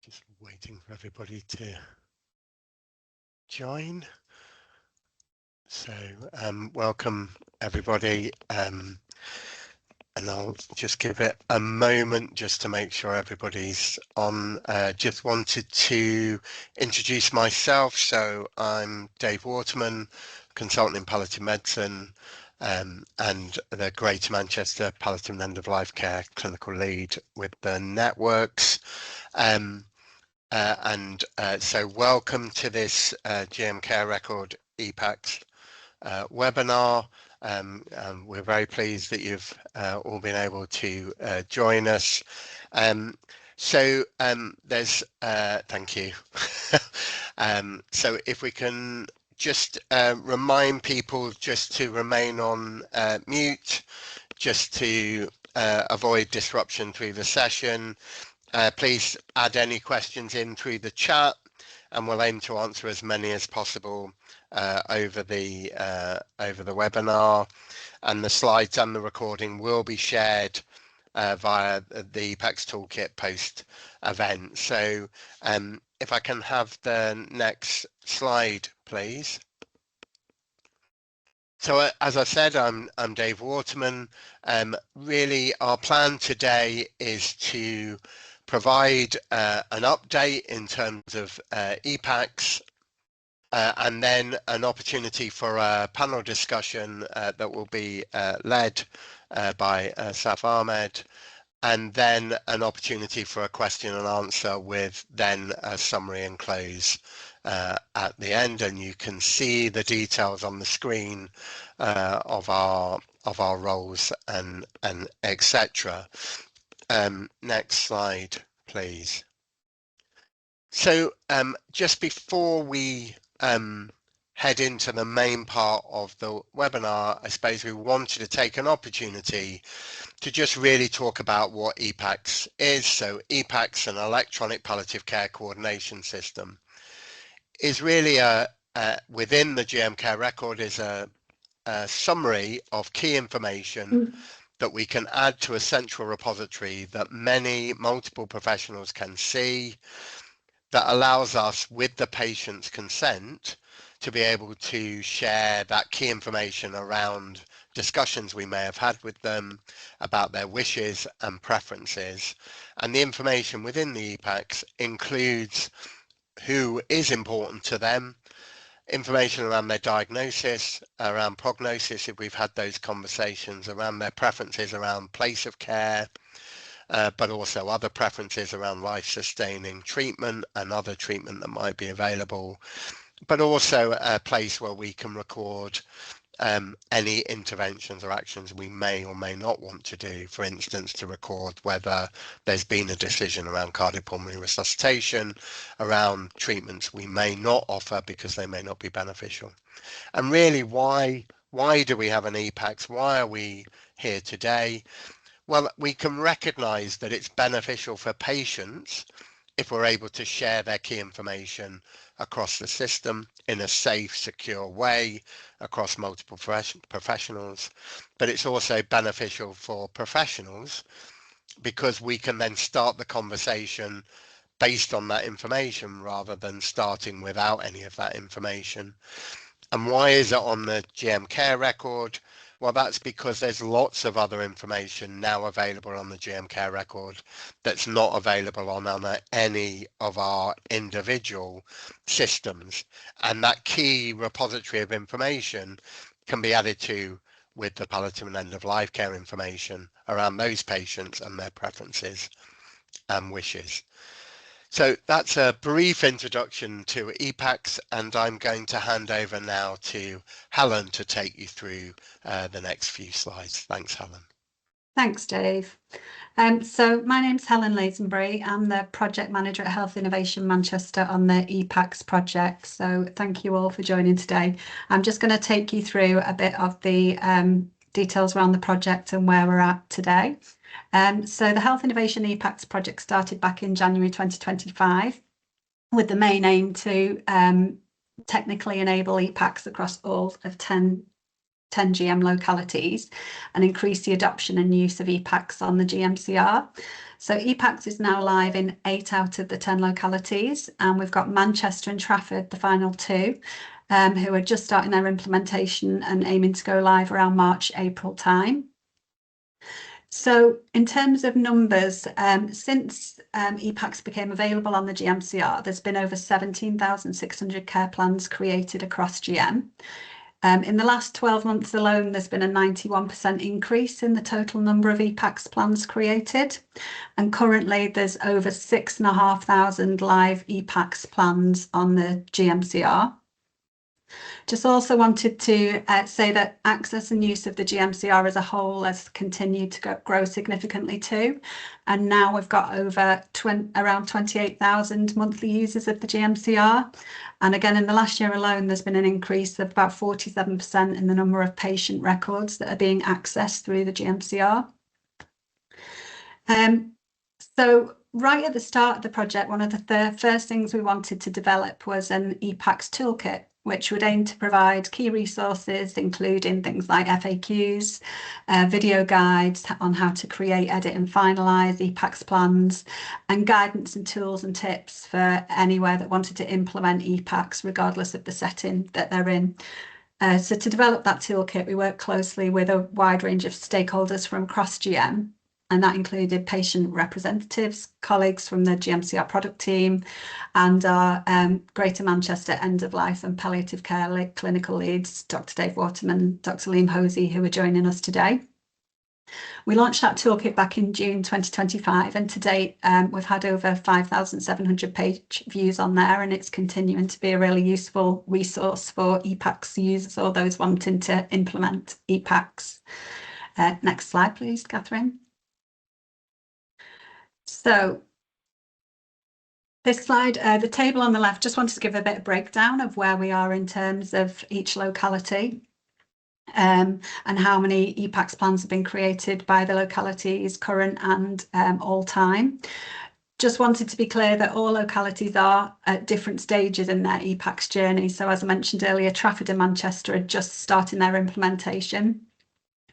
Just waiting for everybody to join. So welcome everybody, and I'll just give it a moment just to make sure everybody's on. Just wanted to introduce myself. So I'm Dave Waterman, consultant in palliative medicine, and the Greater Manchester Palliative and End of Life Care clinical lead with the networks. So welcome to this GMCR Record EPaCCS webinar. We're very pleased that you've all been able to join us. There's thank you. So if we can just remind people just to remain on mute, just to avoid disruption through the session. Please add any questions in through the chat, and we'll aim to answer as many as possible over the webinar. And the slides and the recording will be shared via the EPaCCS Toolkit post event. So if I can have the next slide, please. So as I said, I'm Dave Waterman. Really, our plan today is to provide an update in terms of EPaCCS, and then an opportunity for a panel discussion that will be led by Saif Ahmed, and then an opportunity for a question and answer with then a summary and close at the end. And you can see the details on the screen of our roles and etc. Next slide, please. So just before we head into the main part of the webinar, I suppose we wanted to take an opportunity to just really talk about what EPaCCS is. So EPaCCS, an electronic palliative care coordination system, is really within the GMCare record is a summary of key information that we can add to a central repository that multiple professionals can see, that allows us, with the patient's consent, to be able to share that key information around discussions we may have had with them about their wishes and preferences. And the information within the EPaCCS includes who is important to them, information around their diagnosis, around prognosis if we've had those conversations, around their preferences around place of care, but also other preferences around life-sustaining treatment and other treatment that might be available, but also a place where we can record any interventions or actions we may or may not want to do. For instance, to record whether there's been a decision around cardiopulmonary resuscitation, around treatments we may not offer because they may not be beneficial. And really, why do we have an EPaCCS? Why are we here today? Well, we can recognise that it's beneficial for patients if we're able to share their key information across the system in a safe, secure way across multiple professionals. But it's also beneficial for professionals because we can then start the conversation based on that information rather than starting without any of that information. And why is it on the GMCare record? Well, that's because there's lots of other information now available on the GMCare record that's not available on any of our individual systems. And that key repository of information can be added to with the palliative and end of life care information around those patients and their preferences and wishes. So that's a brief introduction to EPaCCS, and I'm going to hand over now to Helen to take you through the next few slides. Thanks, Helen. Thanks, Dave. So my name's Helen Lazenbury. I'm the project manager at Health Innovation Manchester on the EPaCCS project. So thank you all for joining today. I'm just going to take you through a bit of the details around the project and where we're at today. So the Health Innovation EPaCCS project started back in January 2025 with the main aim to technically enable EPaCCS across all of 10 10 GM localities and increase the adoption and use of EPaCCS on the GMCR. So EPaCCS is now live in 8 out of the 10 localities, and we've got Manchester and Trafford, the final 2, who are just starting their implementation and aiming to go live around March, April time. So in terms of numbers, since EPaCCS became available on the GMCR, there's been over 17,600 care plans created across GM. In the last 12 months alone, there's been a 91% increase in the total number of EPaCCS plans created. And currently there's over 6,500 live EPaCCS plans on the GMCR. Just also wanted to say that access and use of the GMCR as a whole has continued to grow significantly too. And now we've got over around 28,000 monthly users of the GMCR. And again, in the last year alone, there's been an increase of about 47% in the number of patient records that are being accessed through the GMCR. So right at the start of the project, one of the first things we wanted to develop was an EPaCCS toolkit, which would aim to provide key resources, including things like FAQs, video guides on how to create, edit and finalise EPaCCS plans, and guidance and tools and tips for anywhere that wanted to implement EPaCCS, regardless of the setting that they're in. So to develop that toolkit, we worked closely with a wide range of stakeholders from across GM, and that included patient representatives, colleagues from the GMCR product team, and our Greater Manchester End of Life and Palliative Care clinical leads, Dr Saif Ahmed, Dr Liam Hosey, who are joining us today. We launched that toolkit back in June 2025, and to date we've had over 5,700 page views on there, and it's continuing to be a really useful resource for EPaCCS users or those wanting to implement EPaCCS. Next slide, please, Catherine. So this slide, the table on the left, just wanted to give a bit of breakdown of where we are in terms of each locality and how many EPaCCS plans have been created by the localities, current and all time. Just wanted to be clear that all localities are at different stages in their EPaCCS journey. So as I mentioned earlier, Trafford and Manchester are just starting their implementation.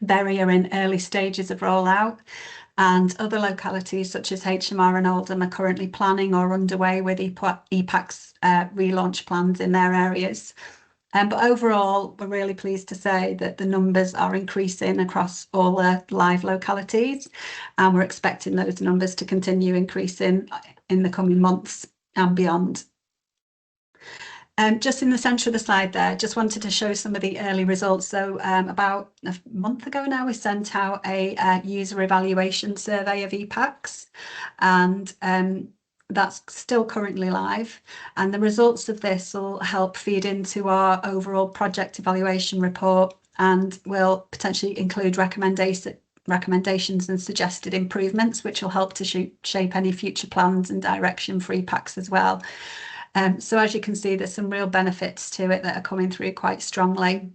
Bury are in early stages of rollout. And other localities such as HMR and Oldham are currently planning or underway with EPaCCS relaunch plans in their areas. But overall, we're really pleased to say that the numbers are increasing across all the live localities, and we're expecting those numbers to continue increasing in the coming months and beyond. Just in the centre of the slide there, just wanted to show some of the early results. So about a month ago now, we sent out a user evaluation survey of EPaCCS, and that's still currently live. And the results of this will help feed into our overall project evaluation report and will potentially include recommendations and suggested improvements, which will help to shape any future plans and direction for EPaCCS as well. So as you can see, there's some real benefits to it that are coming through quite strongly.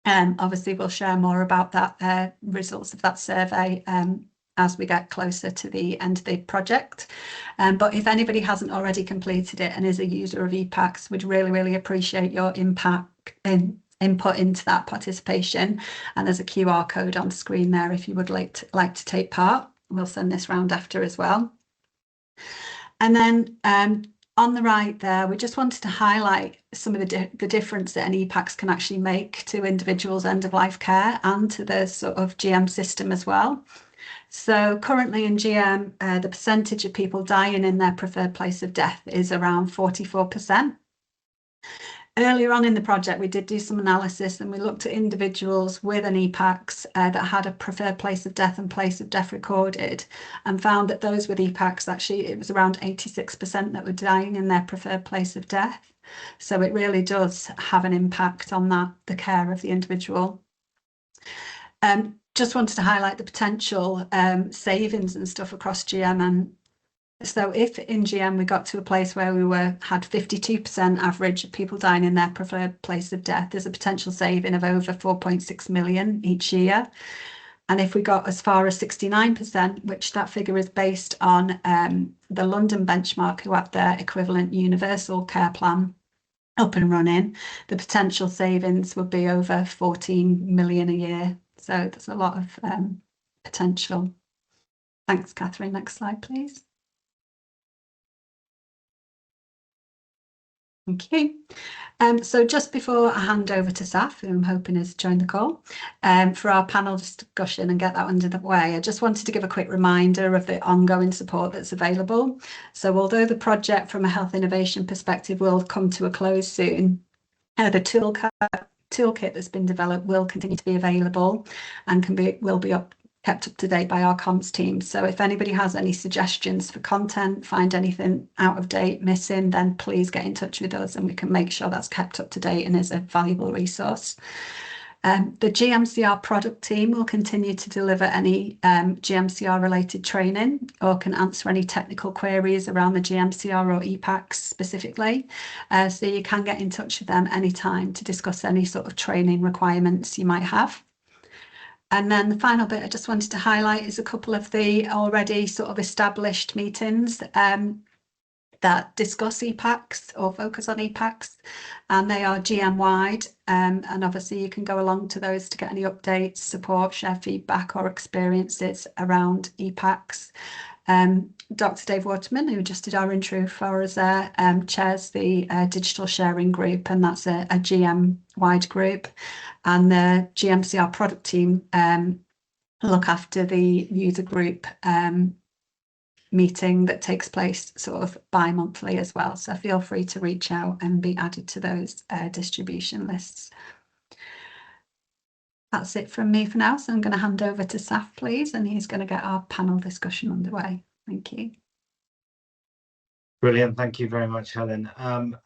Obviously, we'll share more about that results of that survey as we get closer to the end of the project. But if anybody hasn't already completed it and is a user of EPaCCS, we'd really appreciate your input into that participation. And there's a QR code on screen there if you would like to take part. We'll send this round after as well. And then on the right there, we just wanted to highlight some of the difference that an EPaCCS can actually make to individuals' end-of-life care and to the sort of GM system as well. So currently in GM, the percentage of people dying in their preferred place of death is around 44%. Earlier on in the project, we did do some analysis and we looked at individuals with an EPaCCS that had a preferred place of death and place of death recorded, and found that those with EPaCCS, actually, it was around 86% that were dying in their preferred place of death. So it really does have an impact on the care of the individual. Just wanted to highlight the potential savings and stuff across GM. And so if in GM we got to a place where we had 52% average of people dying in their preferred place of death, there's a potential saving of over 4.6 million each year. And if we got as far as 69%, which that figure is based on the London benchmark, who have their equivalent universal care plan, up and running, the potential savings would be over 14 million a year. So there's a lot of potential. Thanks, Catherine. Next slide, please. Thank you. So just before I hand over to Saif, who I'm hoping has joined the call, for our panel discussion and get that under the way, I just wanted to give a quick reminder of the ongoing support that's available. So although the project from a health innovation perspective will come to a close soon, the toolkit that's been developed will continue to be available and will be kept up to date by our comms team. So if anybody has any suggestions for content, find anything out of date, missing, then please get in touch with us and we can make sure that's kept up to date and is a valuable resource. The GMCR product team will continue to deliver any GMCR related training or can answer any technical queries around the GMCR or EPaCCS specifically. So you can get in touch with them anytime to discuss any sort of training requirements you might have. And then the final bit I just wanted to highlight is a couple of the already sort of established meetings that discuss EPaCCS or focus on EPaCCS, and they are GM wide. And obviously you can go along to those to get any updates, support, share feedback or experiences around EPaCCS. Dr Dave Waterman, who just did our intro for us there, chairs the digital sharing group, and that's a GM wide group. And the GMCR product team look after the user group meeting that takes place sort of bi-monthly as well. So feel free to reach out and be added to those distribution lists. That's it from me for now. So I'm going to hand over to Saif, please, and he's going to get our panel discussion underway. Thank you. Brilliant. Thank you very much, Helen.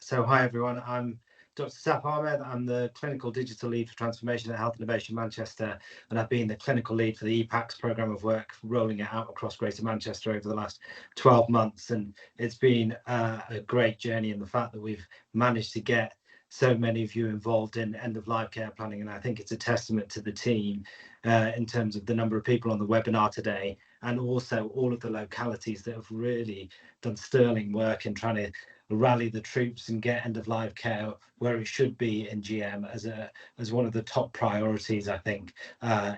So hi, everyone. I'm Dr Saif Ahmed. I'm the Clinical Digital Lead for Transformation at Health Innovation Manchester, and I've been the clinical lead for the EPaCCS programme of work, rolling it out across Greater Manchester over the last 12 months. And it's been a great journey in the fact that we've managed to get so many of you involved in end-of-life care planning. And I think it's a testament to the team in terms of the number of people on the webinar today, and also all of the localities that have really done sterling work in trying to rally the troops and get end-of-life care where it should be in GM as one of the top priorities, I think,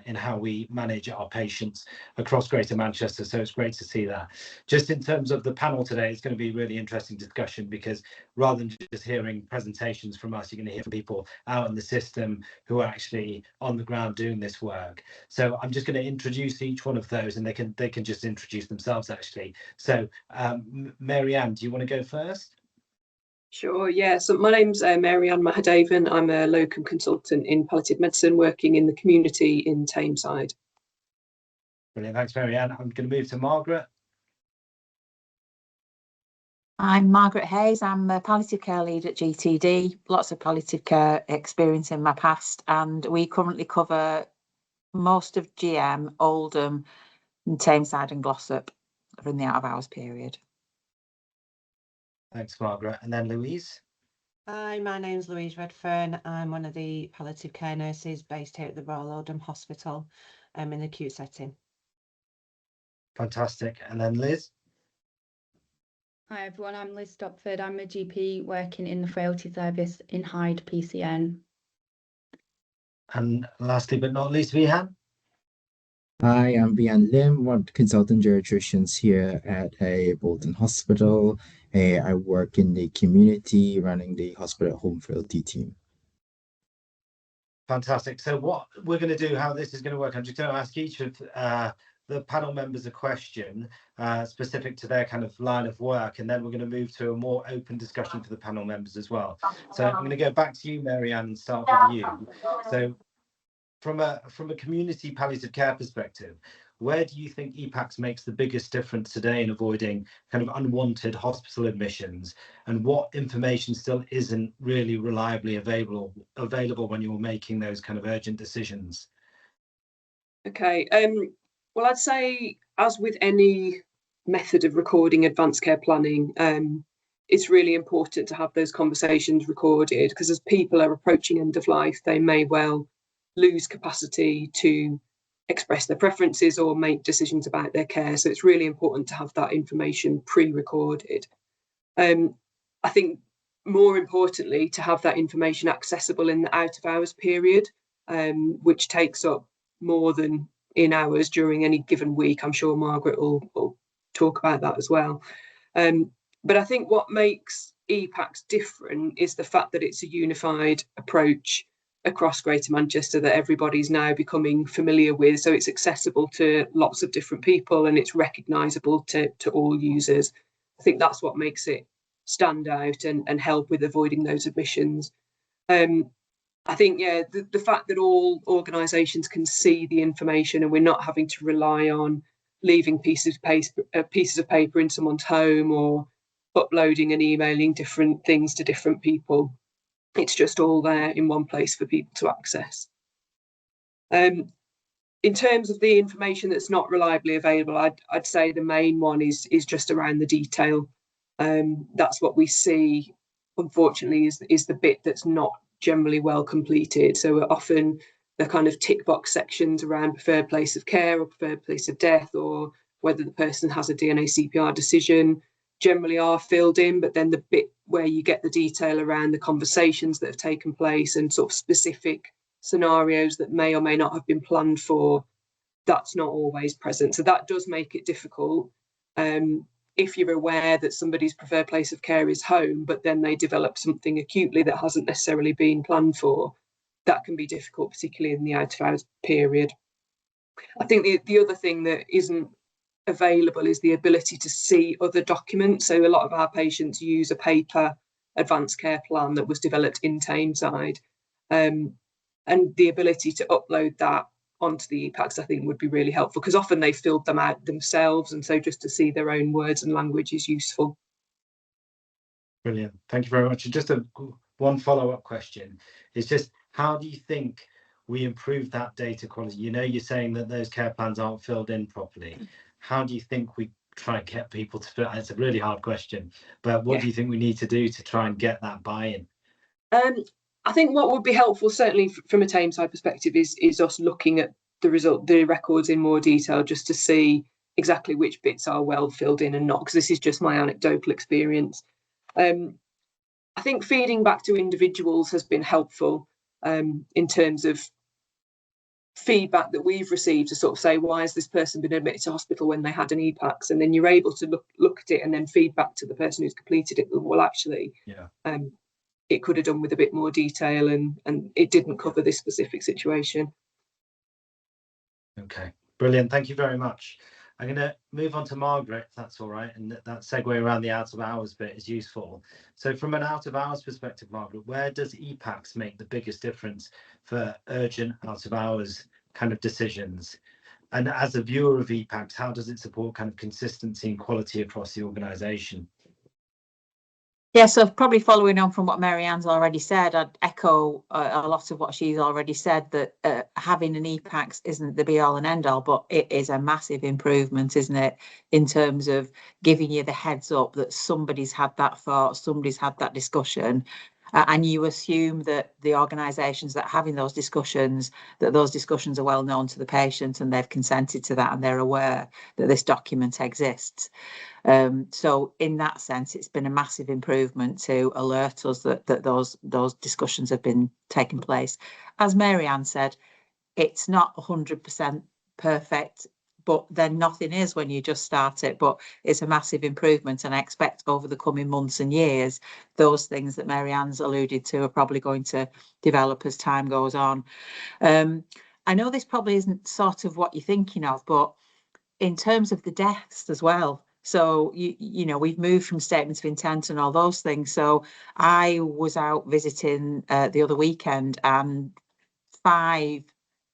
in how we manage our patients across Greater Manchester. So it's great to see that. Just in terms of the panel today, it's going to be a really interesting discussion, because rather than just hearing presentations from us, you're going to hear from people out in the system who are actually on the ground doing this work. So I'm just going to introduce each one of those, and they can just introduce themselves actually. So Mary-Ann, do you want to go first? Sure, yeah. So my name's Mary-Ann Mahadevan. I'm a locum consultant in palliative medicine working in the community in Tameside. Brilliant, thanks Mary-Ann. I'm going to move to Margaret. I'm Margaret Hayes. I'm a palliative care lead at GTD. Lots of palliative care experience in my past, and we currently cover most of GM, Oldham, and Tameside and Glossop in the out of hours period. Thanks, Margaret. And then Louise. Hi, my name's Louise Redfern. I'm one of the palliative care nurses based here at the Royal Oldham Hospital in the acute setting. Fantastic. And then Liz. Hi everyone, I'm Liz Stopford. I'm a GP working in the frailty service in Hyde PCN. And lastly but not least, Vihan. Hi, I'm Vihan Lim, one of the consultant geriatricians here at Bolton Hospital. I work in the community running the hospital home frailty team. Fantastic. So what we're going to do, how this is going to work, I'm just going to ask each of the panel members a question specific to their kind of line of work, and then we're going to move to a more open discussion for the panel members as well. So I'm going to go back to you, Mary-Ann, and start with you. So from a community palliative care perspective, where do you think EPaCCS makes the biggest difference today in avoiding kind of unwanted hospital admissions, and what information still isn't really reliably available when you're making those kind of urgent decisions? Okay, well, I'd say, as with any method of recording advanced care planning, it's really important to have those conversations recorded, because as people are approaching end of life, they may well lose capacity to express their preferences or make decisions about their care. So it's really important to have that information pre-recorded. I think more importantly, to have that information accessible in the out of hours period, which takes up more than in hours during any given week. I'm sure Margaret will talk about that as well. But I think what makes EPaCCS different is the fact that it's a unified approach across Greater Manchester that everybody's now becoming familiar with. So it's accessible to lots of different people and it's recognisable to all users. I think that's what makes it stand out and help with avoiding those omissions. I think, yeah, the fact that all organisations can see the information and we're not having to rely on leaving pieces of paper in someone's home or uploading and emailing different things to different people. It's just all there in one place for people to access. In terms of the information that's not reliably available, I'd say the main one is just around the detail. That's what we see, unfortunately, is the bit that's not generally well completed. So often the kind of tick box sections around preferred place of care or preferred place of death, or whether the person has a DNA CPR decision, generally are filled in, but then the bit where you get the detail around the conversations that have taken place and sort of specific scenarios that may or may not have been planned for, that's not always present. So that does make it difficult. If you're aware that somebody's preferred place of care is home, but then they develop something acutely that hasn't necessarily been planned for, that can be difficult, particularly in the out of hours period. I think the other thing that isn't available is the ability to see other documents. So a lot of our patients use a paper advanced care plan that was developed in Tameside, and the ability to upload that onto the EPaCCS I think would be really helpful, because often they filled them out themselves, and so just to see their own words and language is useful. Brilliant, thank you very much. And just one follow-up question is just, how do you think we improve that data quality? You know, you're saying that those care plans aren't filled in properly. How do you think we try and get people to fill? It's a really hard question, but what do you think we need to do to try and get that buy-in? I think what would be helpful, certainly from a Tameside perspective, is us looking at the records in more detail, just to see exactly which bits are well filled in and not, because this is just my anecdotal experience. I think feeding back to individuals has been helpful in terms of feedback that we've received to sort of say, why has this person been admitted to hospital when they had an EPaCCS? And then you're able to look at it and then feed back to the person who's completed it, well, actually, it could have done with a bit more detail and it didn't cover this specific situation. Okay, brilliant. Thank you very much. I'm going to move on to Margaret, if that's all right. And that segue around the out of hours bit is useful. So from an out of hours perspective, Margaret, where does EPaCCS make the biggest difference for urgent out of hours kind of decisions? And as a viewer of EPaCCS, how does it support kind of consistency and quality across the organisation? Yeah, so probably following on from what Mary-Ann's already said, I'd echo a lot of what she's already said, that having an EPaCCS isn't the be all and end all, but it is a massive improvement, isn't it, in terms of giving you the heads up that somebody's had that thought, somebody's had that discussion, and you assume that the organisations that are having those discussions are well known to the patient and they've consented to that and they're aware that this document exists. So in that sense, it's been a massive improvement to alert us that those discussions have been taking place. As Mary-Ann said, it's not 100% perfect, but then nothing is when you just start it. But it's a massive improvement, and I expect over the coming months and years, those things that Mary-Ann's alluded to are probably going to develop as time goes on. I know this probably isn't sort of what you're thinking of, but in terms of the deaths as well. So, you know, we've moved from statements of intent and all those things. So I was out visiting the other weekend, and 5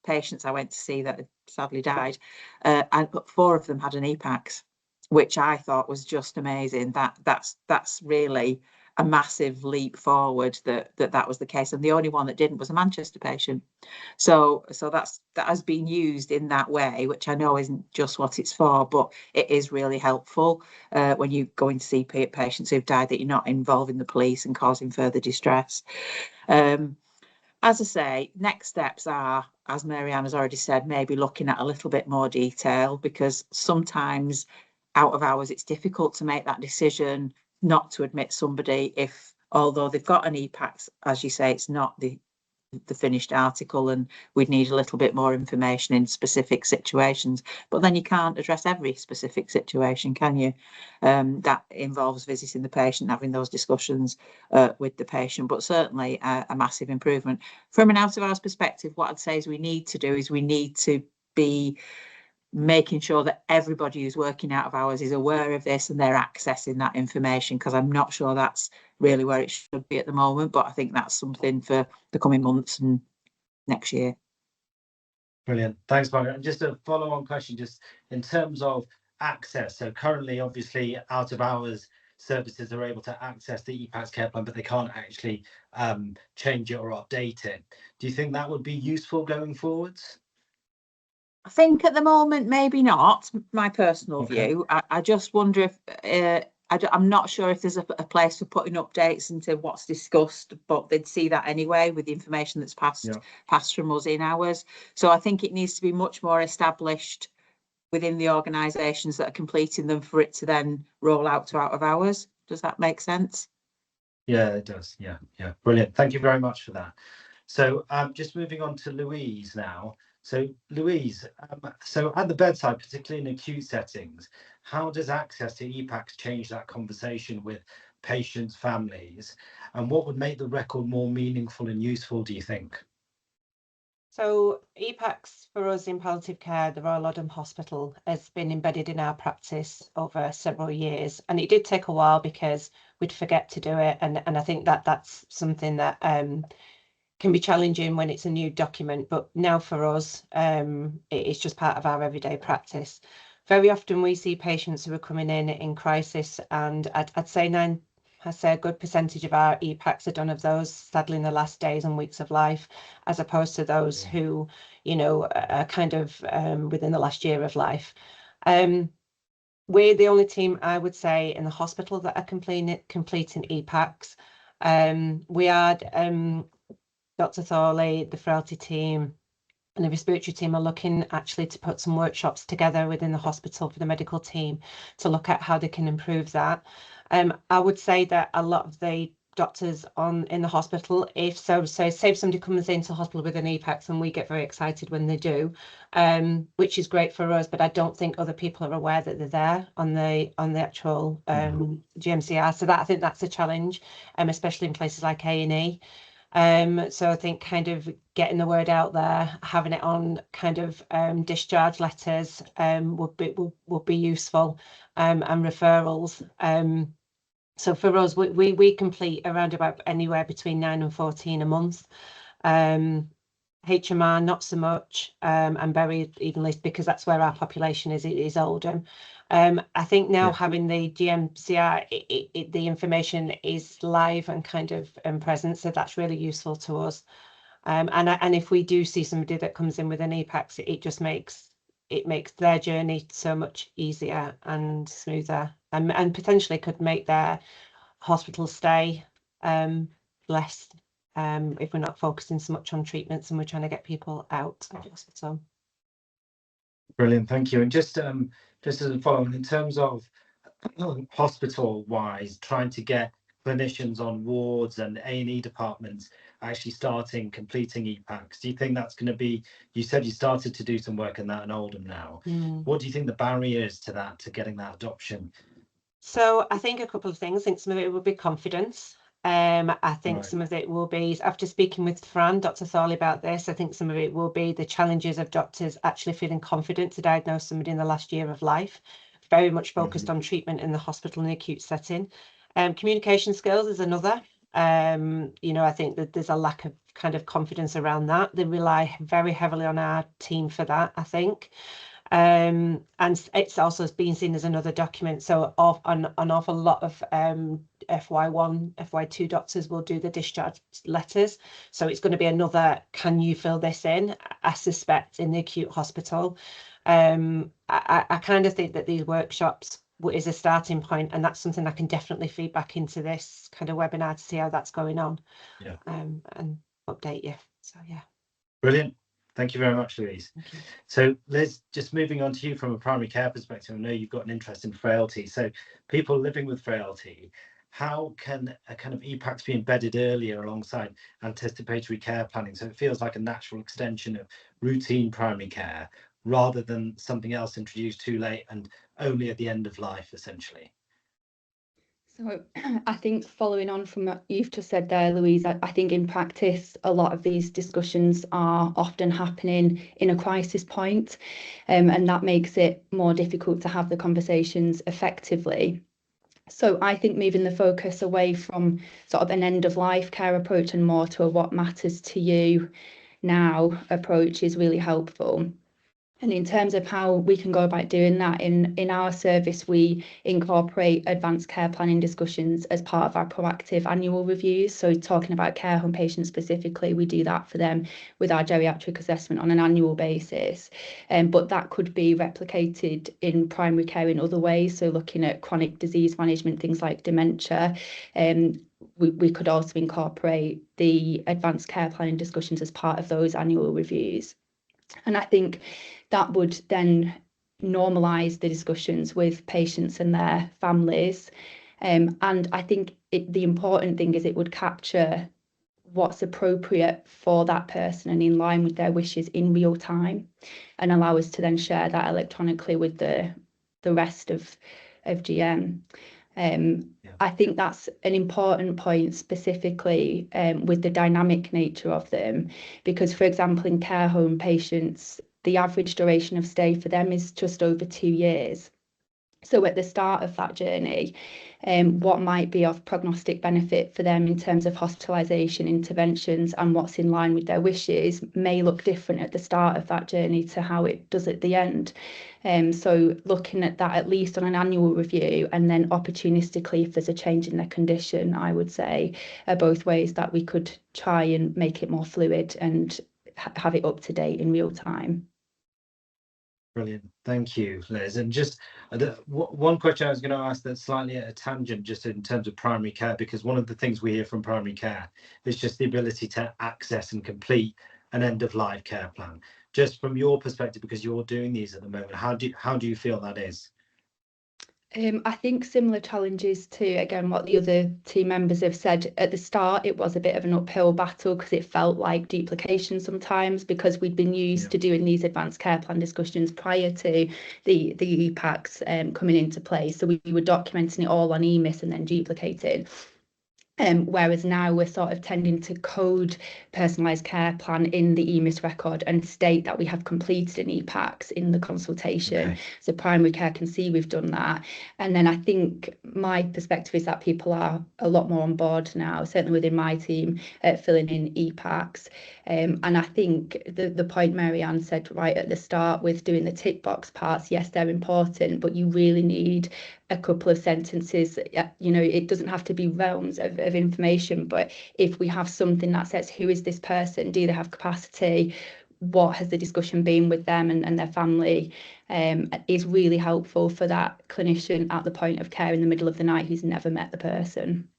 patients I went to see that had sadly died, and 4 of them had an EPaCCS, which I thought was just amazing. That's really a massive leap forward that was the case, and the only one that didn't was a Manchester patient. So that has been used in that way, which I know isn't just what it's for, but it is really helpful when you go in to see patients who've died, that you're not involving the police and causing further distress. As I say, next steps are, as Mary-Ann has already said, maybe looking at a little bit more detail, because sometimes out of hours it's difficult to make that decision not to admit somebody if although they've got an EPaCCS, as you say, it's not the finished article, and we'd need a little bit more information in specific situations. But then you can't address every specific situation, can you? That involves visiting the patient, having those discussions with the patient, but certainly a massive improvement. From an out of hours perspective, what I'd say is we need to be making sure that everybody who's working out of hours is aware of this and they're accessing that information, because I'm not sure that's really where it should be at the moment, but I think that's something for the coming months and next year. Brilliant. Thanks, Margaret. And just a follow-on question, just in terms of access. So currently, obviously, out of hours services are able to access the EPaCCS care plan, but they can't actually change it or update it. Do you think that would be useful going forwards? I think at the moment, maybe not, my personal view. I just wonder if, I'm not sure if there's a place for putting updates into what's discussed, but they'd see that anyway with the information that's passed from us in hours. So I think it needs to be much more established within the organisations that are completing them for it to then roll out to out of hours. Does that make sense? Yeah, it does. Yeah, brilliant. Thank you very much for that. So just moving on to Louise now. So Louise, so at the bedside, particularly in acute settings, how does access to EPaCCS change that conversation with patients, families, and what would make the record more meaningful and useful, do you think? So EPaCCS for us in palliative care, the Royal Oldham Hospital, has been embedded in our practice over several years, and it did take a while because we'd forget to do it, and I think that's something that can be challenging when it's a new document, but now for us, it's just part of our everyday practice. Very often we see patients who are coming in crisis, and I'd say a good percentage of our EPaCCS are done of those, sadly, in the last days and weeks of life, as opposed to those who, you know, are kind of within the last year of life. We're the only team, I would say, in the hospital that are completing EPaCCS. We had Dr Thorley, the frailty team, and the respiratory team are looking actually to put some workshops together within the hospital for the medical team to look at how they can improve that. I would say that a lot of the doctors in the hospital, so say if somebody comes into hospital with an EPaCCS, and we get very excited when they do, which is great for us, but I don't think other people are aware that they're there on the actual GMCR. So that, I think that's a challenge, especially in places like A&E. So I think kind of getting the word out there, having it on kind of discharge letters would be useful, and referrals. So for us, we complete around about anywhere between 9 and 14 a month. HMR not so much, and very evenly, because that's where our population is Oldham. I think now having the GMCR, the information is live and kind of present, so that's really useful to us. And if we do see somebody that comes in with an EPaCCS, it just makes their journey so much easier and smoother, and potentially could make their hospital stay less, if we're not focusing so much on treatments and we're trying to get people out of hospital. Brilliant, thank you. And just as a follow-on, in terms of hospital-wise, trying to get clinicians on wards and A&E departments actually completing EPaCCS, do you think that's going to be, you said you started to do some work in that in Oldham now. What do you think the barrier is to that, to getting that adoption? So I think a couple of things. I think some of it will be confidence. I think some of it will be, after speaking with Dr Thorley about this, I think some of it will be the challenges of doctors actually feeling confident to diagnose somebody in the last year of life. Very much focused on treatment in the hospital in the acute setting. Communication skills is another. You know, I think that there's a lack of kind of confidence around that. They rely very heavily on our team for that, I think. And it's also been seen as another document. So an awful lot of FY1, FY2 doctors will do the discharge letters. So it's going to be another, can you fill this in? I suspect in the acute hospital. I kind of think that these workshops is a starting point, and that's something I can definitely feed back into this kind of webinar to see how that's going on. And update you. So yeah. Brilliant. Thank you very much, Louise. So Liz, just moving on to you from a primary care perspective, I know you've got an interest in frailty. So people living with frailty, how can a kind of EPaCCS be embedded earlier alongside anticipatory care planning? So it feels like a natural extension of routine primary care rather than something else introduced too late and only at the end of life, essentially. So I think following on from what you've just said there, Louise, I think in practice, a lot of these discussions are often happening in a crisis point, and that makes it more difficult to have the conversations effectively. So I think moving the focus away from sort of an end of life care approach and more to a what matters to you now approach is really helpful. And in terms of how we can go about doing that, in our service, we incorporate advanced care planning discussions as part of our proactive annual reviews. So talking about care home patients specifically, we do that for them with our geriatric assessment on an annual basis. But that could be replicated in primary care in other ways. So looking at chronic disease management, things like dementia. We could also incorporate the advanced care planning discussions as part of those annual reviews. And I think that would then normalise the discussions with patients and their families. And I think the important thing is it would capture what's appropriate for that person and in line with their wishes in real time, and allow us to then share that electronically with the rest of GM. I think that's an important point specifically with the dynamic nature of them, because, for example, in care home patients, the average duration of stay for them is just over 2 years. So at the start of that journey, what might be of prognostic benefit for them in terms of hospitalisation interventions and what's in line with their wishes may look different at the start of that journey to how it does at the end. So looking at that at least on an annual review, and then opportunistically if there's a change in their condition, I would say are both ways that we could try and make it more fluid and have it up to date in real time. Brilliant. Thank you, Liz. And just one question I was going to ask that's slightly at a tangent, just in terms of primary care, because one of the things we hear from primary care is just the ability to access and complete an end-of-life care plan. Just from your perspective, because you're doing these at the moment, how do you feel that is? I think similar challenges to, again, what the other team members have said. At the start, it was a bit of an uphill battle because it felt like duplication sometimes, because we'd been used to doing these advanced care plan discussions prior to the EPaCCS coming into play. So we were documenting it all on EMIS and then duplicating. Whereas now we're sort of tending to code personalised care plan in the EMIS record and state that we have completed an EPaCCS in the consultation. Okay. So primary care can see we've done that. And then I think my perspective is that people are a lot more on board now, certainly within my team, filling in EPaCCS. And I think the point Mary-Anne said right at the start with doing the tick box parts, yes, they're important, but you really need a couple of sentences. You know, it doesn't have to be realms of information, but if we have something that says, who is this person, do they have capacity, what has the discussion been with them and their family, is really helpful for that clinician at the point of care in the middle of the night who's never met the person.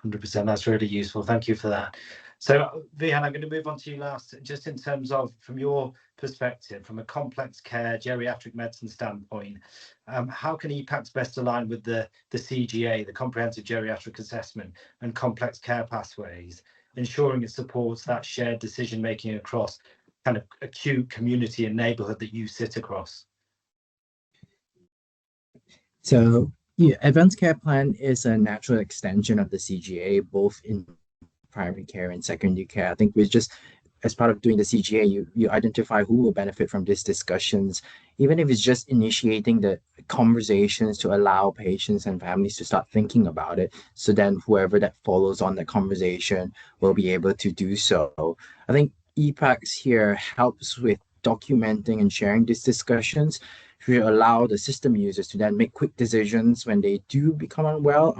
100%. That's really useful. Thank you for that. So, Vihan, I'm going to move on to you last, just in terms of, from your perspective, from a complex care geriatric medicine standpoint, how can EPaCCS best align with the CGA, the Comprehensive Geriatric Assessment, and complex care pathways, ensuring it supports that shared decision making across kind of acute community and neighbourhood that you sit across? So, yeah, advanced care plan is a natural extension of the CGA, both in primary care and secondary care. I think we're just, as part of doing the CGA, you identify who will benefit from these discussions, even if it's just initiating the conversations to allow patients and families to start thinking about it. So then whoever that follows on the conversation will be able to do so. I think EPaCCS here helps with documenting and sharing these discussions to allow the system users to then make quick decisions when they do become unwell,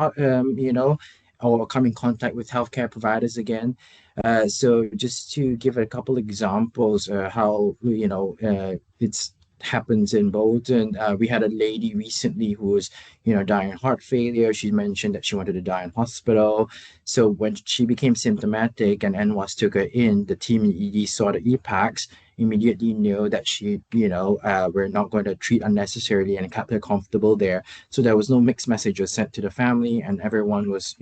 or come in contact with healthcare providers again. So just to give a couple examples, how it's happens in Bolton. We had a lady recently who was, dying of heart failure. She mentioned that she wanted to die in hospital. So when she became symptomatic and NWAS took her in, the team in ED saw the EPaCCS, immediately knew that she, we're not going to treat unnecessarily and kept her comfortable there. So there was no mixed messages sent to the family, and everyone was,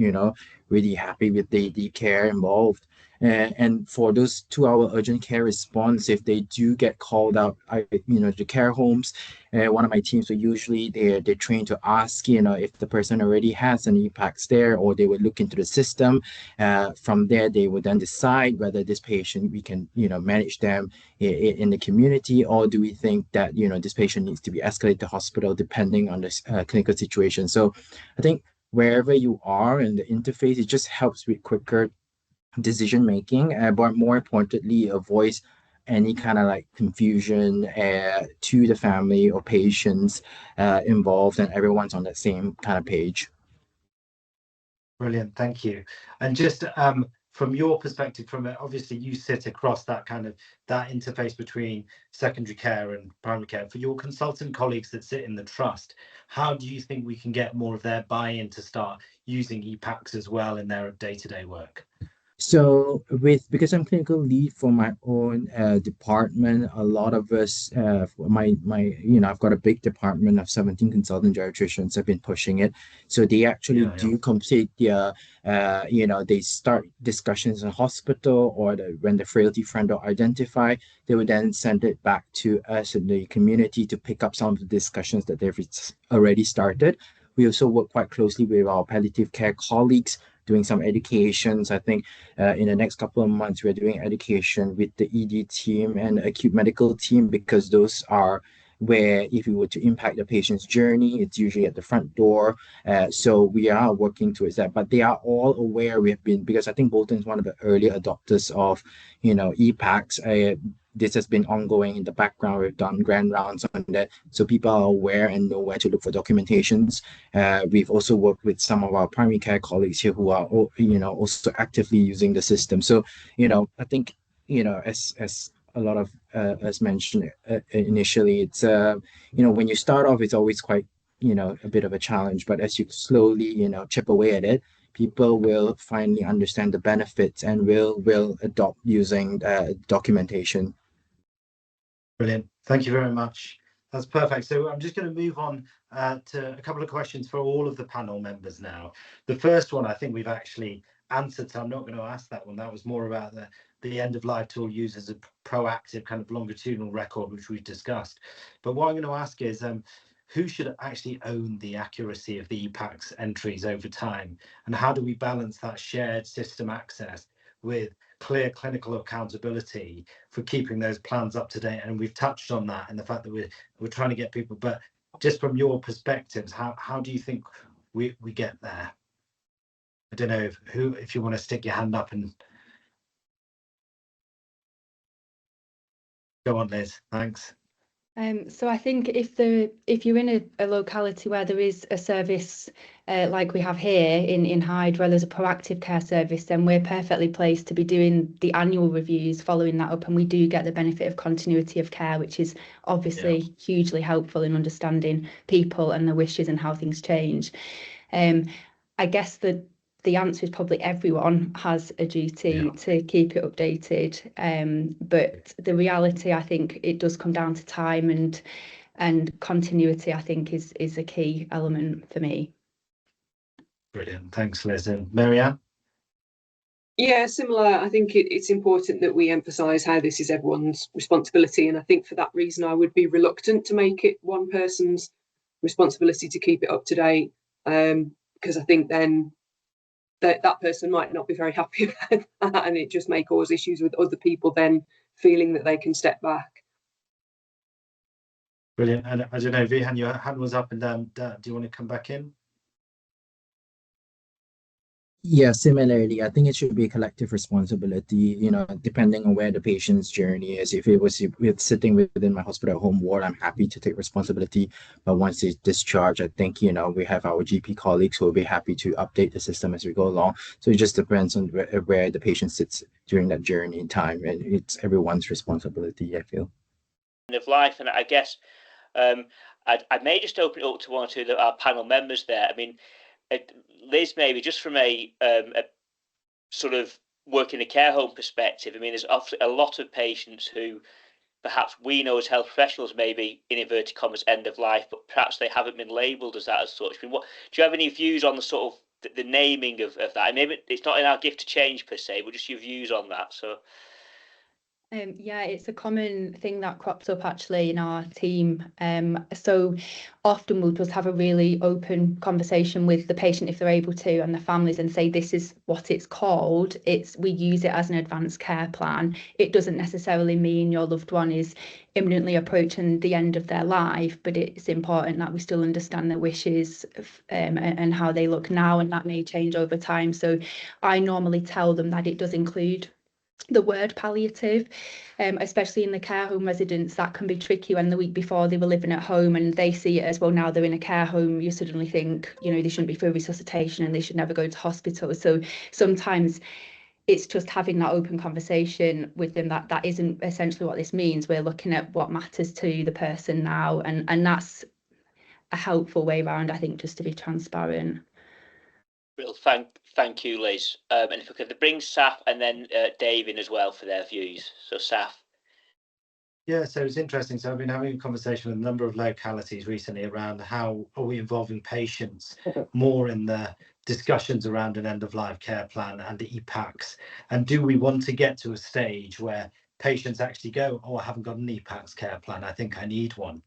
really happy with the care involved. And for those 2-hour urgent care response, if they do get called out, to care homes, one of my teams will usually they're trained to ask, if the person already has an EPaCCS there, or they would look into the system. From there, they would then decide whether this patient we can, manage them in the community, or do we think that this patient needs to be escalated to hospital depending on the clinical situation. So I think wherever you are in the interface, it just helps with quicker decision making, but more importantly, avoids any kind of like confusion to the family or patients involved, and everyone's on that same kind of page. Brilliant, thank you. And just from your perspective, obviously you sit across that interface between secondary care and primary care. For your consultant colleagues that sit in the trust, how do you think we can get more of their buy-in to start using EPaCCS as well in their day-to-day work? So because I'm clinical lead for my own department, a lot of us, I've got a big department of 17 consultant geriatricians have been pushing it. So they actually do complete their, they start discussions in hospital, or when the frailty front door identify, they would then send it back to us in the community to pick up some of the discussions that they've already started. We also work quite closely with our palliative care colleagues, doing some educations. I think in the next couple of months, we're doing education with the ED team and acute medical team, because those are where if you were to impact the patient's journey, it's usually at the front door. So we are working towards that, but they are all aware. Because I think Bolton is one of the early adopters of, EPaCCS. This has been ongoing in the background. We've done grand rounds on that, so people are aware and know where to look for documentations. We've also worked with some of our primary care colleagues here who are, also actively using the system. So, I think, as a lot of us mentioned initially, it's when you start off, it's always quite a bit of a challenge, but as you slowly chip away at it, people will finally understand the benefits and will adopt using documentation. Brilliant. Thank you very much. That's perfect. So I'm just going to move on to a couple of questions for all of the panel members now. The first one I think we've actually answered, so I'm not going to ask that one. That was more about the end of life tool used as a proactive kind of longitudinal record, which we've discussed. But what I'm going to ask is, who should actually own the accuracy of the EPaCCS entries over time? And how do we balance that shared system access with clear clinical accountability for keeping those plans up to date? And we've touched on that and the fact that we're trying to get people, but just from your perspectives, how do you think we get there? I don't know if you want to stick your hand up and go on, Liz. Thanks. So I think if you're in a locality where there is a service like we have here in Hyde, where there's a proactive care service, then we're perfectly placed to be doing the annual reviews, following that up, and we do get the benefit of continuity of care, which is obviously hugely helpful in understanding people and their wishes and how things change. I guess the answer is probably everyone has a duty to keep it updated, but the reality, I think it does come down to time, and continuity, I think, is a key element for me. Brilliant. Thanks, Liz. And Marianne? Yeah, similar. I think it's important that we emphasise how this is everyone's responsibility, and I think for that reason I would be reluctant to make it one person's responsibility to keep it up to date, because I think then that person might not be very happy about that, and it just may cause issues with other people then feeling that they can step back. Brilliant. And I don't know, Vihan, your hand was up and down. Do you want to come back in? Yeah, similarly, I think it should be a collective responsibility, depending on where the patient's journey is. If it was sitting within my hospital at home ward, I'm happy to take responsibility. But once it's discharged, I think, we have our GP colleagues who will be happy to update the system as we go along. So it just depends on where the patient sits during that journey in time. And it's everyone's responsibility, I feel. of life. And I guess I may just open it up to one or two of our panel members there. I mean, Liz, maybe just from a sort of work in a care home perspective, I mean, there's often a lot of patients who perhaps we know as health professionals maybe in inverted commas end of life, but perhaps they haven't been labelled as that as such. I mean, what do you have any views on the sort of the naming of that? I mean, maybe it's not in our gift to change per se, but just your views on that. So. Yeah, it's a common thing that crops up actually in our team. So often we'll just have a really open conversation with the patient if they're able to, and the families, and say this is what it's called. We use it as an advanced care plan. It doesn't necessarily mean your loved one is imminently approaching the end of their life, but it's important that we still understand their wishes and how they look now, and that may change over time. So I normally tell them that it does include the word palliative, especially in the care home residents. That can be tricky when the week before they were living at home and they see it as, well, now they're in a care home, you suddenly think, you know, they shouldn't be for resuscitation and they should never go to hospital. So sometimes it's just having that open conversation with them that isn't essentially what this means. We're looking at what matters to the person now, and that's a helpful way around, I think, just to be transparent. Real thank you, Liz. And if we could bring Saif and then Dave in as well for their views. So Saif. Yeah, so it's interesting. So I've been having a conversation with a number of localities recently around how are we involving patients more in the discussions around an end-of-life care plan and the EPaCCS, and do we want to get to a stage where patients actually go, oh, I haven't got an EPaCCS care plan, I think I need one.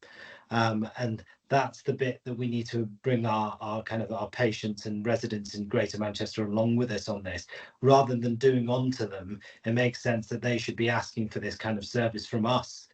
And that's the bit that we need to bring our patients and residents in Greater Manchester along with us on this. Rather than doing onto them, it makes sense that they should be asking for this kind of service from us,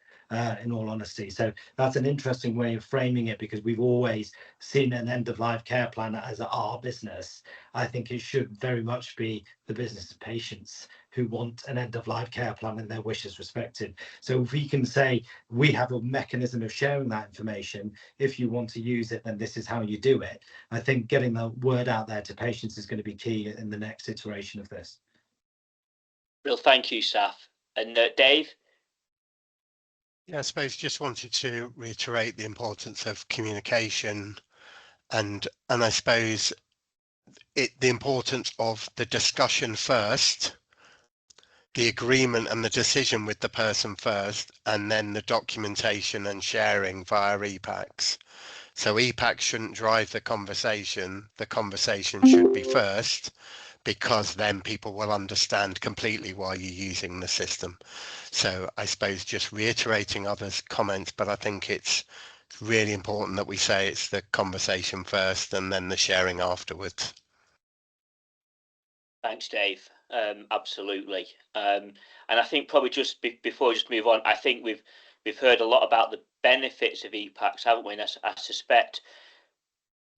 in all honesty. So that's an interesting way of framing it, because we've always seen an end-of-life care plan as our business. I think it should very much be the business of patients who want an end-of-life care plan and their wishes respected. So if we can say we have a mechanism of sharing that information, if you want to use it, then this is how you do it. I think getting the word out there to patients is going to be key in the next iteration of this. Real thank you, Saif. And Dave? Yeah, I suppose just wanted to reiterate the importance of communication, and I suppose the importance of the discussion first, the agreement and the decision with the person first, and then the documentation and sharing via EPaCCS. So EPaCCS shouldn't drive the conversation should be first, because then people will understand completely why you're using the system. So I suppose just reiterating others' comments, but I think it's really important that we say it's the conversation first and then the sharing afterwards. Thanks, Dave. Absolutely. And I think probably just before we just move on, I think we've heard a lot about the benefits of EPaCCS, haven't we? And I suspect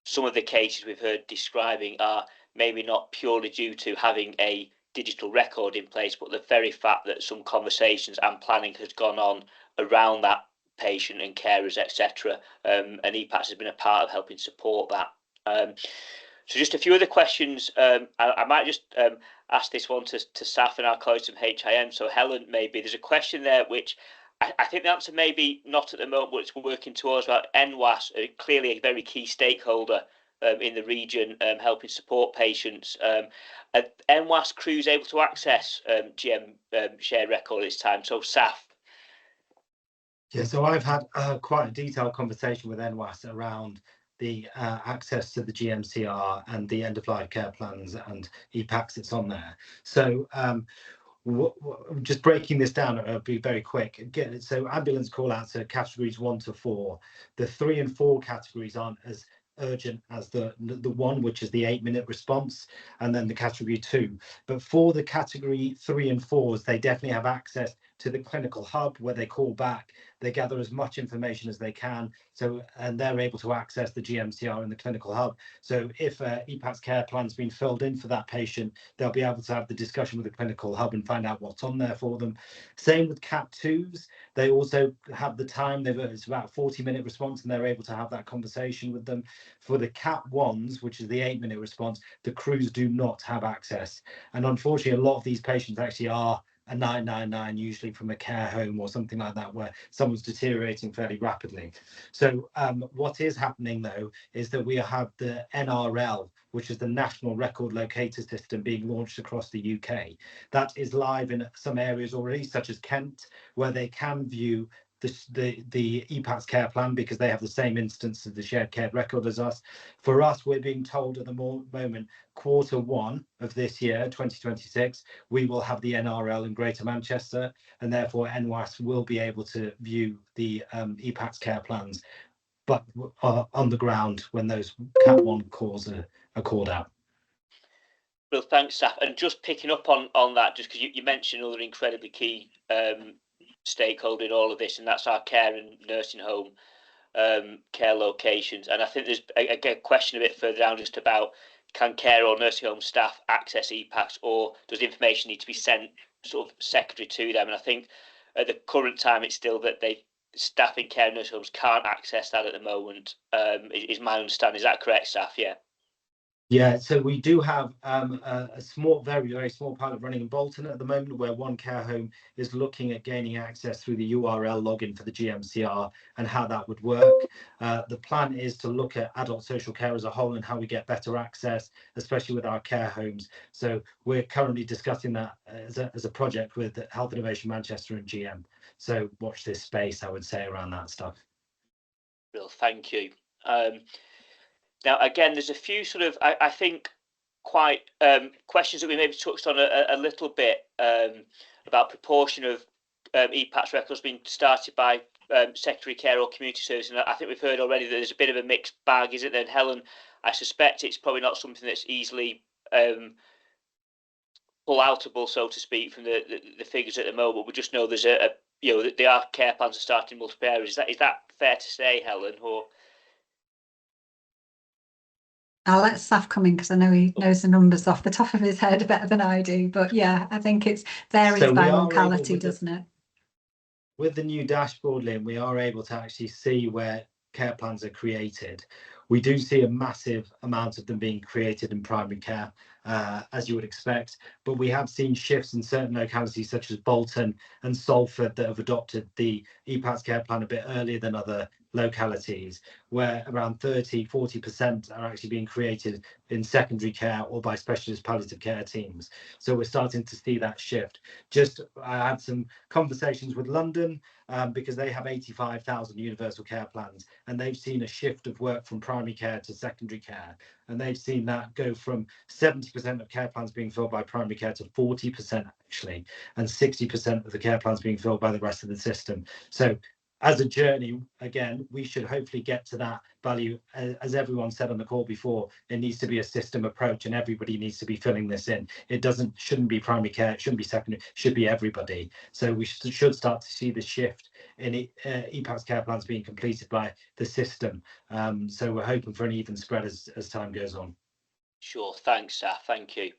some of the cases we've heard describing are maybe not purely due to having a digital record in place, but the very fact that some conversations and planning has gone on around that patient and carers, etc. And EPaCCS has been a part of helping support that. So just a few other questions. I might just ask this one to Saif and our colleagues from HIM. So Helen, maybe there's a question there which I think the answer may be not at the moment, but it's working towards about NWAS, clearly a very key stakeholder in the region, helping support patients. Are NWAS crews able to access GM shared record this time? So Saif. Yeah, so I've had quite a detailed conversation with NWAS around the access to the GMCR and the end-of-life care plans and EPaCCS that's on there. So just breaking this down, I'll be very quick. Again, so ambulance call outs are categories 1 to 4. The 3 and 4 categories aren't as urgent as the 1, which is the 8-minute response, and then the category 2. But for the category 3 and 4s, they definitely have access to the clinical hub where they call back, they gather as much information as they can, and they're able to access the GMCR in the clinical hub. So if EPaCCS care plan's been filled in for that patient, they'll be able to have the discussion with the clinical hub and find out what's on there for them. Same with CAP 2s, they also have the time, it's about a 40-minute response, and they're able to have that conversation with them. For the CAP 1s, which is the 8-minute response, the crews do not have access. And unfortunately, a lot of these patients actually are a 999, usually from a care home or something like that, where someone's deteriorating fairly rapidly. So what is happening, though, is that we have the NRL, which is the National Record Locator System, being launched across the UK. That is live in some areas already, such as Kent, where they can view the EPaCCS care plan because they have the same instance of the shared care record as us. For us, we're being told at the moment, Q1 of this year, 2026, we will have the NRL in Greater Manchester, and therefore NWAS will be able to view the EPaCCS care plans, but on the ground when those Cat 1 calls are called out. Well, thanks, Saf. And just picking up on that, just because you mentioned another incredibly key stakeholder in all of this, and that's our care and nursing home care locations. And I think there's a question a bit further down just about, can care or nursing home staff access EPaCCS, or does the information need to be sent sort of secondary to them? And I think at the current time it's still that staff in care and nursing homes can't access that at the moment, is my understanding. Is that correct, Saf? Yeah. Yeah, so we do have a small, very small pilot running in Bolton at the moment, where one care home is looking at gaining access through the URL login for the GMCR and how that would work. The plan is to look at adult social care as a whole and how we get better access, especially with our care homes. So we're currently discussing that as a project with Health Innovation Manchester and GM. So watch this space, I would say, around that stuff. Well, thank you. Now, again, there's a few sort of, I think, quite questions that we maybe touched on a little bit about proportion of EPaCCS records being started by secondary care or community service. And I think we've heard already that there's a bit of a mixed bag, isn't there? And Helen, I suspect it's probably not something that's easily pull-outable, so to speak, from the figures at the moment. We just know there's there are care plans that start in multiple areas. Is that fair to say, Helen, or? I'll let Saf come in because I know he knows the numbers off the top of his head better than I do. But yeah, I think it's varies by locality, doesn't it? With the new dashboard, Lynn, we are able to actually see where care plans are created. We do see a massive amount of them being created in primary care, as you would expect, but we have seen shifts in certain localities such as Bolton and Salford that have adopted the EPaCCS care plan a bit earlier than other localities, where around 30-40% are actually being created in secondary care or by specialist palliative care teams. So we're starting to see that shift. I had some conversations with London because they have 85,000 universal care plans, and they've seen a shift of work from primary care to secondary care, and they've seen that go from 70% of care plans being filled by primary care to 40% actually, and 60% of the care plans being filled by the rest of the system. So as a journey, again, we should hopefully get to that value. As everyone said on the call before, it needs to be a system approach and everybody needs to be filling this in. It shouldn't be primary care, it shouldn't be secondary, it should be everybody. So we should start to see the shift in EPaCCS care plans being completed by the system. So we're hoping for an even spread as time goes on. Sure, thanks, Saf. Thank you.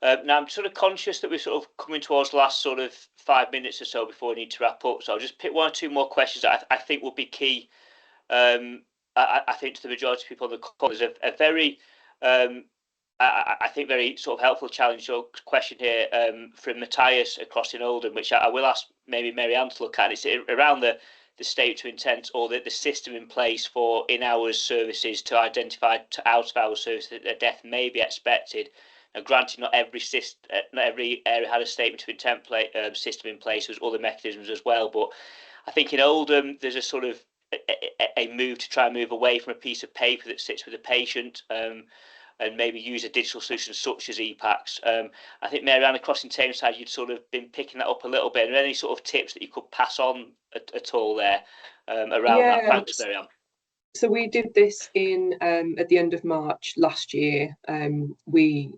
Now, I'm sort of conscious that we're sort of coming towards the last sort of 5 minutes or so before we need to wrap up. So I'll just pick one or two more questions that I think will be key. I think to the majority of people on the call, there's a very, I think, very sort of helpful challenge or question here from Matthias across in Oldham, which I will ask maybe Mary Ann to look at. It's around the state to intent or the system in place for in-hours services to identify out-of-hours services that a death may be expected. Now, granted, not every area had a statement of intent system in place. There's other mechanisms as well, but I think in Oldham there's a sort of a move to try and move away from a piece of paper that sits with the patient and maybe use a digital solution such as EPaCCS. I think Mary Ann across in Tameside, you'd sort of been picking that up a little bit. Are there any sort of tips that you could pass on at all there around that? Thanks, Mary Ann. So we did this in at the end of March last year. We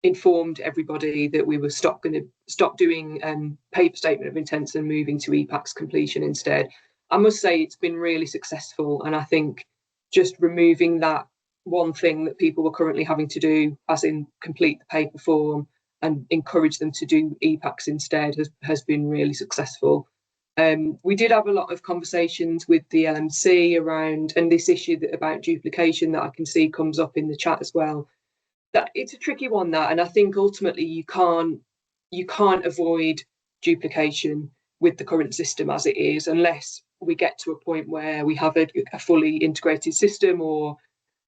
informed everybody that we were going to stop doing paper statement of intents and moving to EPaCCS completion instead. I must say it's been really successful, and I think just removing that one thing that people were currently having to do, as in complete the paper form, and encourage them to do EPaCCS instead has been really successful. We did have a lot of conversations with the LMC around, and this issue about duplication that I can see comes up in the chat as well. That it's a tricky one, that, and I think ultimately you can't you can't avoid duplication with the current system as it is, unless we get to a point where we have a fully integrated system, or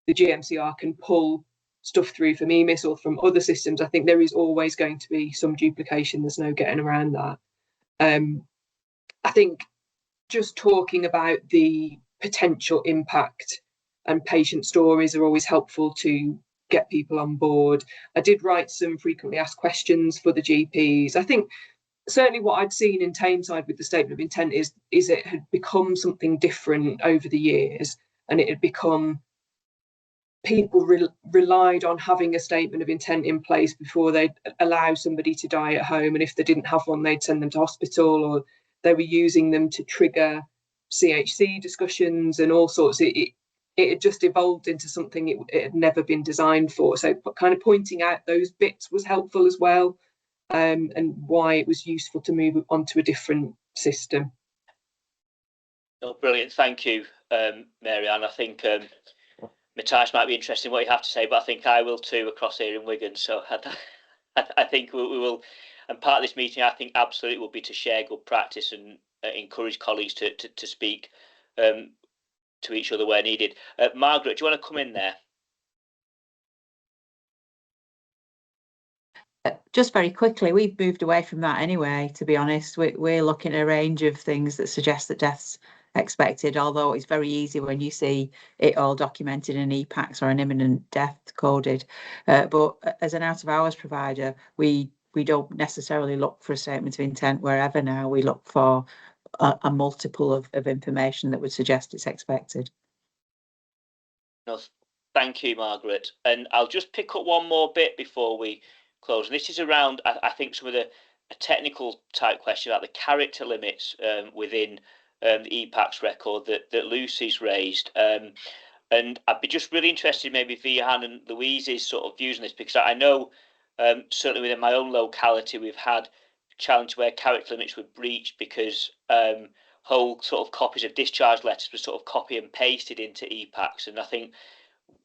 the GMCR can pull stuff through from EMIS or from other systems. I think there is always going to be some duplication. There's no getting around that. I think just talking about the potential impact and patient stories are always helpful to get people on board. I did write some frequently asked questions for the GPs. I think certainly what I'd seen in Tameside with the statement of intent is it had become something different over the years, and it had become people relied on having a statement of intent in place before they'd allow somebody to die at home, and if they didn't have one, they'd send them to hospital, or they were using them to trigger CHC discussions and all sorts. It had just evolved into something it had never been designed for. So kind of pointing out those bits was helpful as well, and why it was useful to move on to a different system. Oh, brilliant. Thank you, Mary-Ann. I think Matthias might be interested in what you have to say, but I think I will too across here in Wigan. So I think we will, and part of this meeting, I think absolutely will be to share good practice and encourage colleagues to speak to each other where needed. Margaret, do you want to come in there? Just very quickly, we've moved away from that anyway, to be honest. We're looking at a range of things that suggest that death's expected, although it's very easy when you see it all documented in EPaCCS or an imminent death coded. But as an out-of-hours provider, we don't necessarily look for a statement of intent wherever now. We look for a multiple of information that would suggest it's expected. No, thank you, Margaret. And I'll just pick up one more bit before we close. And this is around, I think, some of a technical type question about the character limits within the EPaCCS record that Lucy's raised. And I'd be just really interested, maybe Vihan and Louise's sort of views on this, because I know certainly within my own locality, we've had challenge where character limits were breached because whole sort of copies of discharge letters were sort of copy and pasted into EPaCCS. And I think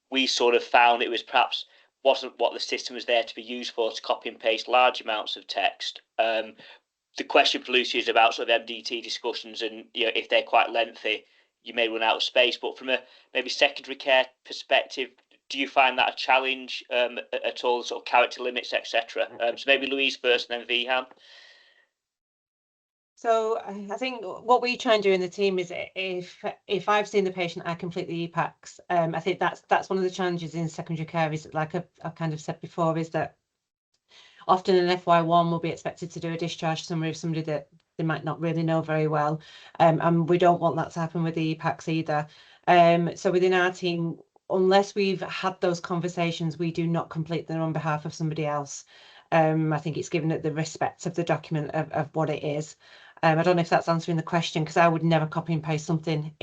we sort of found it was perhaps wasn't what the system was there to be used for, to copy and paste large amounts of text. The question for Lucy is about sort of MDT discussions, and if they're quite lengthy, you may run out of space. But from a maybe secondary care perspective, do you find that a challenge at all, sort of character limits, etc.? So maybe Louise first, and then Vihan. So I think what we try and do in the team is if I've seen the patient, I complete the EPaCCS. I think that's one of the challenges in secondary care, is like I've kind of said before, is that often an FY1 will be expected to do a discharge summary of somebody that they might not really know very well, and we don't want that to happen with the EPaCCS either. So within our team, unless we've had those conversations, we do not complete them on behalf of somebody else. I think it's given it the respect of the document of what it is. I don't know if that's answering the question, because I would never copy and paste something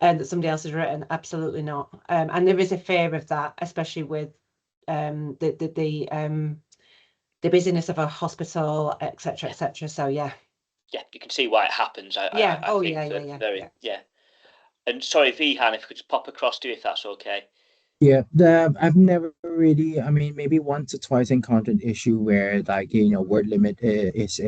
that somebody else has written. Absolutely not. And there is a fear of that, especially with the busyness of a hospital, etc., etc. So yeah. Yeah, you can see why it happens. Yeah. I think yeah. And sorry, Vihan, if you could just pop across to you, if that's okay. Yeah, I've never really, I mean, maybe once or twice encountered issue where, like, word limit is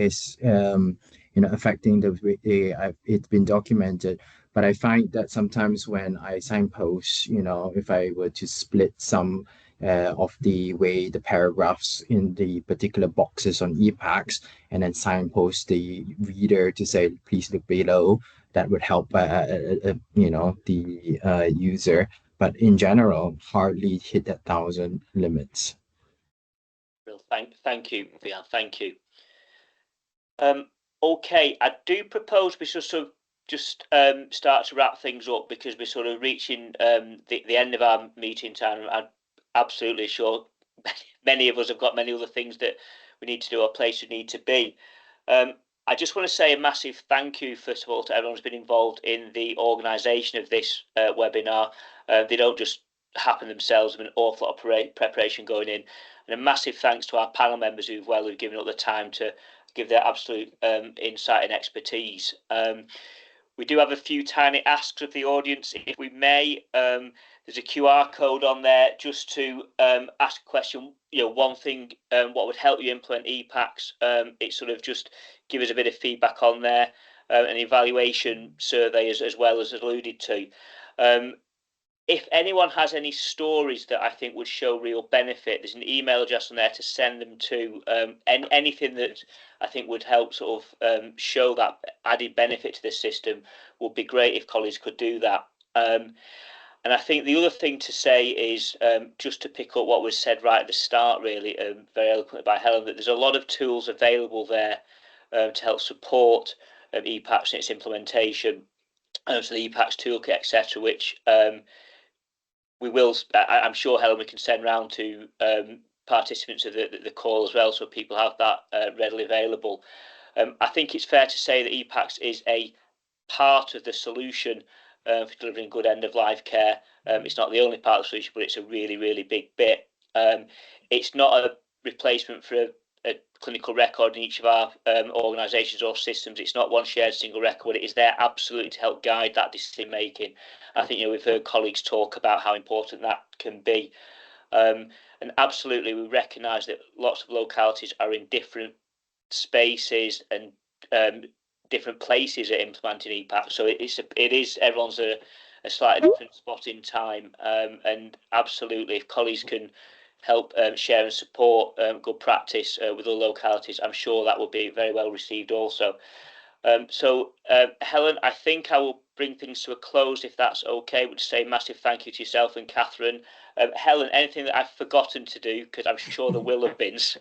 affecting the way it's been documented. But I find that sometimes when I signpost, if I were to split some of the way the paragraphs in the particular boxes on EPaCCS and then signpost the reader to say, please look below, that would help, the user. But in general, hardly hit that 1,000 limits. Well, thank you, Vihan. Thank you. Okay, I do propose we sort of just start to wrap things up, because we're sort of reaching the end of our meeting time. I'm absolutely sure many of us have got many other things that we need to do or places we need to be. I just want to say a massive thank you, first of all, to everyone who's been involved in the organisation of this webinar. They don't just happen themselves. There's been an awful lot of preparation going in. And a massive thanks to our panel members who've given up the time to give their absolute insight and expertise. We do have a few tiny asks of the audience, if we may. There's a QR code on there just to ask a question. You know, one thing, what would help you implement EPaCCS? It's sort of just give us a bit of feedback on there, an evaluation survey as well as alluded to. If anyone has any stories that I think would show real benefit, there's an email address on there to send them to. Anything that I think would help sort of show that added benefit to the system would be great if colleagues could do that. And I think the other thing to say is just to pick up what was said right at the start, really, very eloquently by Helen, that there's a lot of tools available there to help support EPaCCS and its implementation. So the EPaCCS toolkit, etc., which we will, I'm sure, Helen, we can send round to participants of the call as well, so people have that readily available. I think it's fair to say that EPaCCS is a part of the solution for delivering good end-of-life care. It's not the only part of the solution, but it's a really, really big bit. It's not a replacement for a clinical record in each of our organisations or systems. It's not one shared single record. It is there absolutely to help guide that decision making. I think, you know, we've heard colleagues talk about how important that can be, and absolutely we recognise that lots of localities are in different spaces and different places at implementing EPaCCS. So it is everyone's a slightly different spot in time, and absolutely if colleagues can help share and support good practice with the localities, I'm sure that will be very well received also. Helen, I think I will bring things to a close if that's okay. Would say massive thank you to yourself and Catherine. Helen, anything that I've forgotten to do, because I'm sure there will have been. So.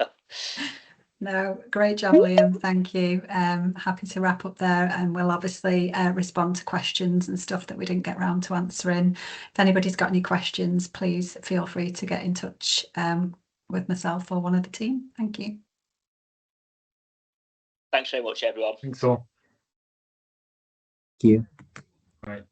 No, great job, Liam. Thank you. Happy to wrap up there, and we'll obviously respond to questions and stuff that we didn't get around to answering. If anybody's got any questions, please feel free to get in touch with myself or one of the team. Thank you. Thanks very much, everyone. Thanks all. Thank you. Right.